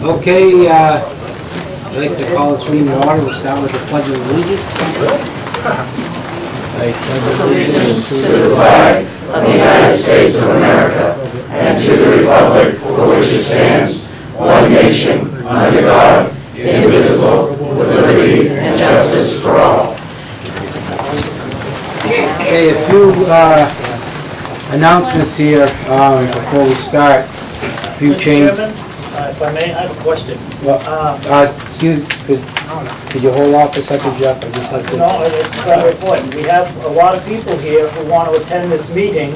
Okay, I'd like to call this meeting to order. We'll start with the Pledge of Allegiance. I pledge allegiance to the flag of the United States of America and to the republic for which it stands, one nation, under God, indivisible, with liberty and justice for all. Okay, a few announcements here before we start. A few changes. If I may, I have a question. Well, excuse, could you hold off a second, Jeff? I just have to... No, it's very important. We have a lot of people here who want to attend this meeting,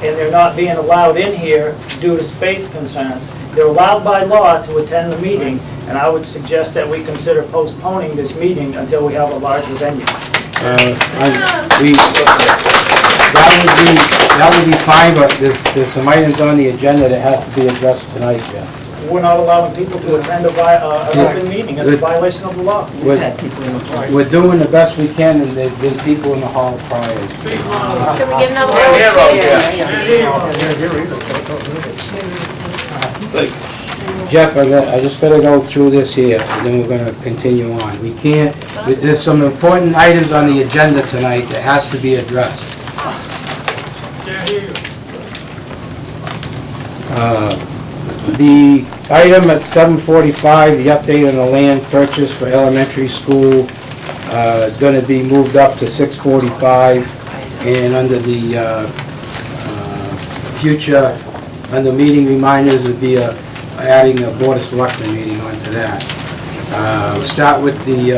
and they're not being allowed in here due to space concerns. They're allowed by law to attend the meeting, and I would suggest that we consider postponing this meeting until we have a larger venue. That would be fine, but there's some items on the agenda that have to be addressed tonight, Jeff. We're not allowing people to attend an open meeting. It's a violation of the law. We're doing the best we can, and there's been people in the hall prior. Can we get another Jeff, I just got to go through this here, and then we're going to continue on. We can't, there's some important items on the agenda tonight that has to be addressed. The item at 7:45, the update on the land purchase for elementary school is going to be moved up to 6:45, and under the future, under meeting reminders, would be adding a Board of Selectmen meeting onto that. We'll start with the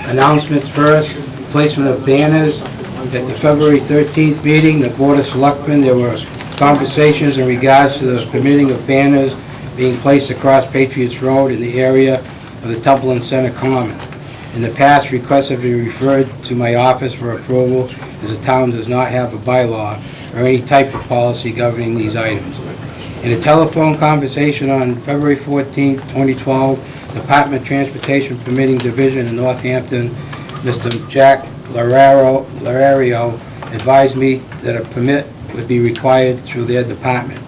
announcements first. Placement of banners. At the February 13th meeting, the Board of Selectmen, there were conversations in regards to the permitting of banners being placed across Patriots Road in the area of the Temple and Center Common. In the past, requests have been referred to my office for approval, as the town does not have a bylaw or any type of policy governing these items. In a telephone conversation on February 14th, 2012, Department of Transportation Permitting Division in Northampton, Mr. Jack Larario advised me that a permit would be required through their department.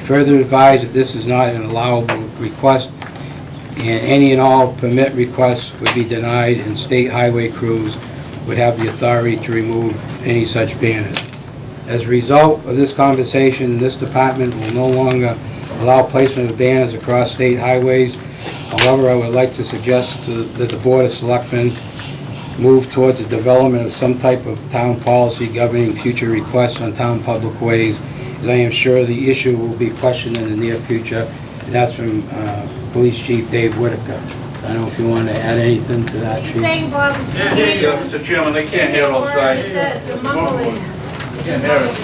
Further advised that this is not an allowable request, and any and all permit requests would be denied, and state highway crews would have the authority to remove any such banners. As a result of this conversation, this department will no longer allow placement of banners across state highways. However, I would like to suggest that the Board of Selectmen move towards the development of some type of town policy governing future requests on town public ways, as I am sure the issue will be questioned in the near future, and that's from Police Chief Dave Whitaker. I don't know if you want to add anything to that, Chief. Saying, Bob, Mr. Chairman, they can't hear outside. You're mumbling. Can't hear it.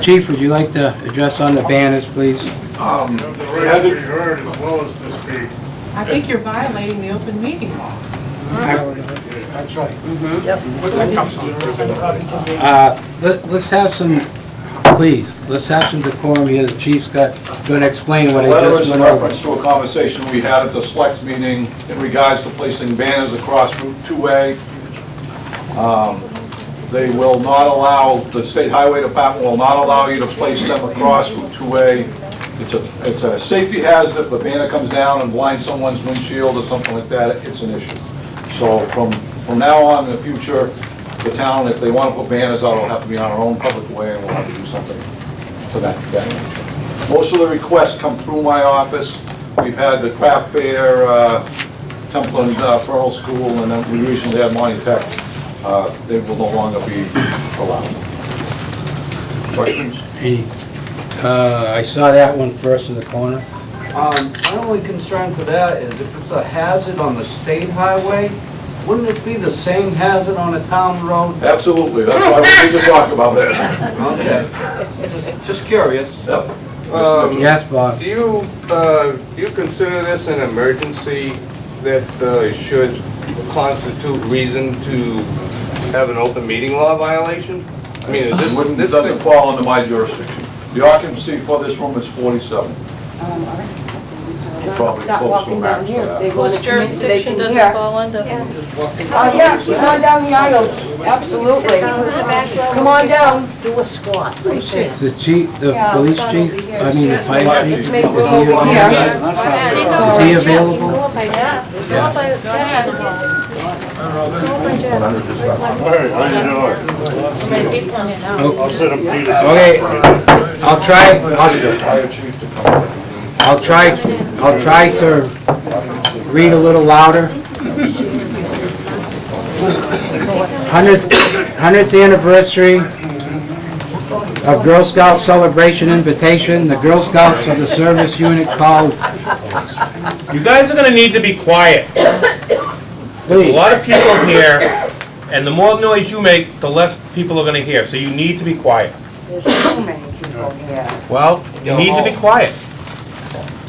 Chief, would you like to address on the banners, please? We had to be heard as well as to speak. I think you're violating the open meeting law. That's right. Let's have some, please, let's have some decorum here. The Chief's going to explain what I letter just is in went over. reference to a conversation we had at the select meeting in regards to placing banners across Route 2A. They will not allow, the State Highway Department will not allow you to place them across Route 2A. It's a safety hazard. If the banner comes down and blinds someone's windshield or something like that, it's an issue. So from now on in the future, the town, if they want to put banners out, it'll have to be on our own public way, and we'll have to do something to that nature. Most of the requests come through my office. We've had the craft fair, Temple and Pearl School, and then we recently had Monty Tech. They will no longer be allowed. Questions? I saw that one first in the corner. My only concern for that is if it's a hazard on the state highway, wouldn't it be the same hazard on a town road? Absolutely. That's why we need to talk about it. Okay. Just curious. Yep. Yes, Bob. Do you consider this an emergency that should constitute reason to have an open meeting law violation? I mean, is This doesn't fall under my jurisdiction. The occupancy for this room is 47. We're probably Stop close to a walking max down for here. that. They Whose want to come in so they jurisdiction can does hear. it fall under? Yeah, come on down the aisles, absolutely. Come on down, do a squat right there. The chief, the Yeah, police I'll chief, start over here. I mean, the fire Let's chief, make room is he over here. available? Is he available? Go up by that. Go up by that. All right, how you doing? I'm gonna keep coming out. I'll sit up Peter's. Okay, I'll try Fire chief to come over. I'll try to read a little louder. 100th anniversary of Girl Scout celebration invitation. The Girl Scouts of the service unit called. You guys are gonna need to be quiet. There's a lot of people here, and the more noise you make, the less people are gonna hear, so you need to be quiet. There's so many people here. Well, you need to be quiet.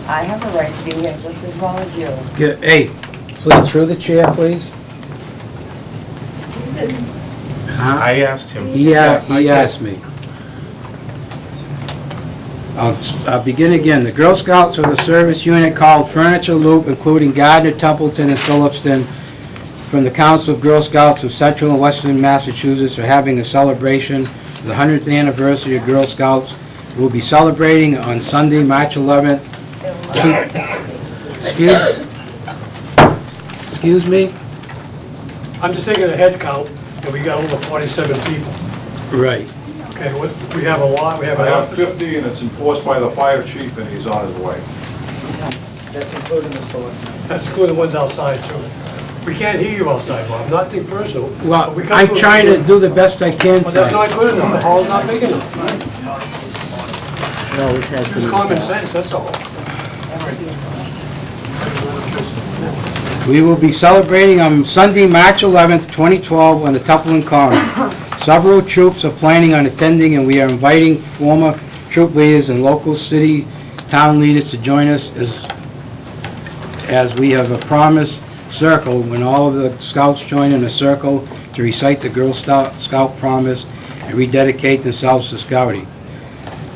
I have a right to be here just as well as you. Hey, please, through the chair, please. Huh? I asked him. He I asked me. I'll begin again. The Girl Scouts of the service unit called Furniture Loop, including Gardner, Templeton, and Phillipston, from the Council of Girl Scouts of Central and Western Massachusetts, are having a celebration of the 100th anniversary of Girl Scouts. We'll be celebrating on Sunday, March 11th. Excuse me? I'm just taking a head count, and we got over 47 people. Right. Okay, we have a lot, we have I an have officer. 50, and it's enforced by the fire chief, and he's on his way. That's including the selectmen. That's including the ones outside, too. We can't hear you outside, Bob, nothing personal. Well, but we come I'm to a- trying to do the best I can But for that's you. not good enough, the hall's not big enough. It always has It's common sense, that's all. We will be celebrating on Sunday, March 11th, 2012, on the Templeton Common. Several troops are planning on attending, and we are inviting former troop leaders and local city, town leaders to join us as we have a promise circle when all of the scouts join in a circle to recite the Girl Scout promise and rededicate themselves to scouting.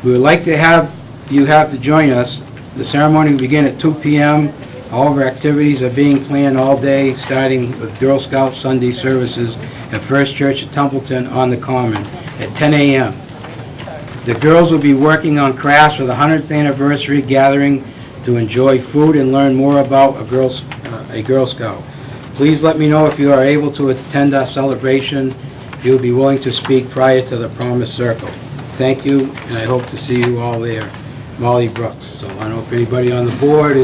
We would like to have you to join us. The ceremony will begin at 2 p.m. All of our activities are being planned all day, starting with Girl Scout Sunday services at First Church at Templeton on the Common at 10 a.m. The girls will be working on crafts for the 100th anniversary gathering to enjoy food and learn more about a Girl Scout. Please let me know if you are able to attend our celebration. If you'll be willing to speak prior to the promised circle. Thank you, and I hope to see you all there. Molly Brooks. So I don't know if anybody on the board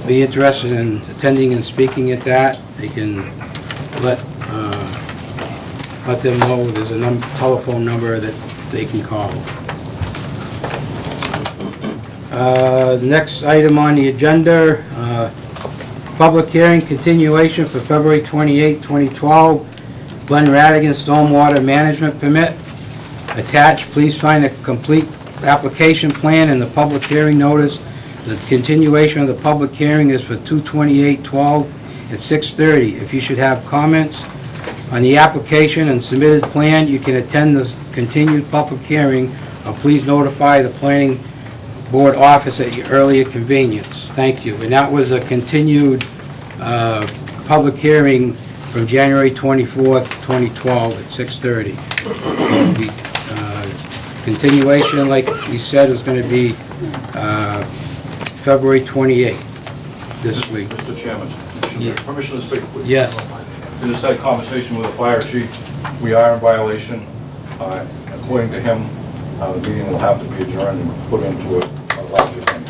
be interested in attending and speaking at that. They can let them know there's a telephone number that they can call. Next item on the agenda, public hearing continuation for February 28, 2012, Glen Radigan Stormwater Management Permit. Attached, please find a complete application plan and the public hearing notice. The continuation of the public hearing is for 2/28/12 at 6:30. If you should have comments on the application and submitted plan, you can attend the continued public hearing, or please notify the planning board office at your earlier convenience. Thank you. And that was a continued public hearing from January 24th, 2012 at 6:30. Continuation, like we said, is going to be February 28th this week. Mr. Chairman, Yeah. permission to speak, please? Yes. I just had a conversation with the fire chief. We are in violation. According to him, the meeting will have to be adjourned and put into a larger thing.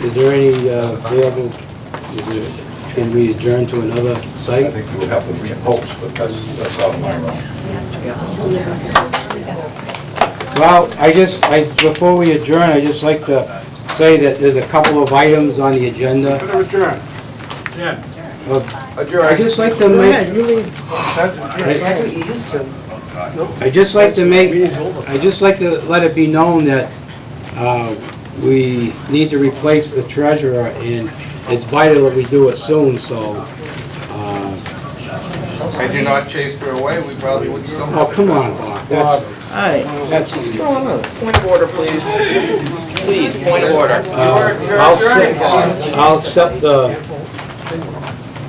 Is there any available, can we adjourn to another I site? think you would have to repost, but that's out of my realm. Well, before we adjourn, I'd just like to say that there's a couple of items on the agenda. Better adjourn. Yeah. I just like to make, That's what you used to. I just like to make, Meeting's over. I just like to let it be known that we need to replace the treasurer, and it's vital that we do it soon, so. Had you not chased her away, we probably would still. Oh, come on, Bob. That's, Alright. that's, Point of order, please. Please, point of order. I'll accept the,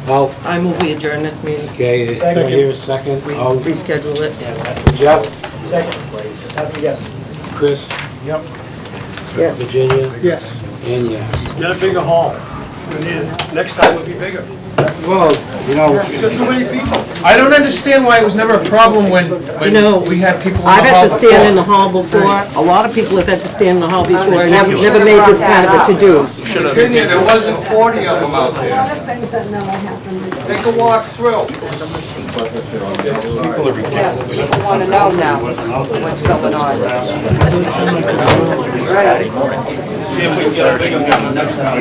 I move we adjourn this meeting. okay, so here's a second. Oh, Reschedule it. Jeff, Second, please. Yes. Chris, Yes. Virginia, Yes. and yes. Get a bigger hall. We need it. Next time will be bigger. Well, you know, There's too many people. I don't understand why it was never a problem when You know, we had people in the I've had hall to stand in the before. hall before. A lot of people have had to stand in the hall before and never made this kind of a to-do. Virginia, there wasn't 40 of them out there. Things that never happened. Take a walk through. People are ridiculous. People want to know now what's going on. See if we can get a bigger one next time.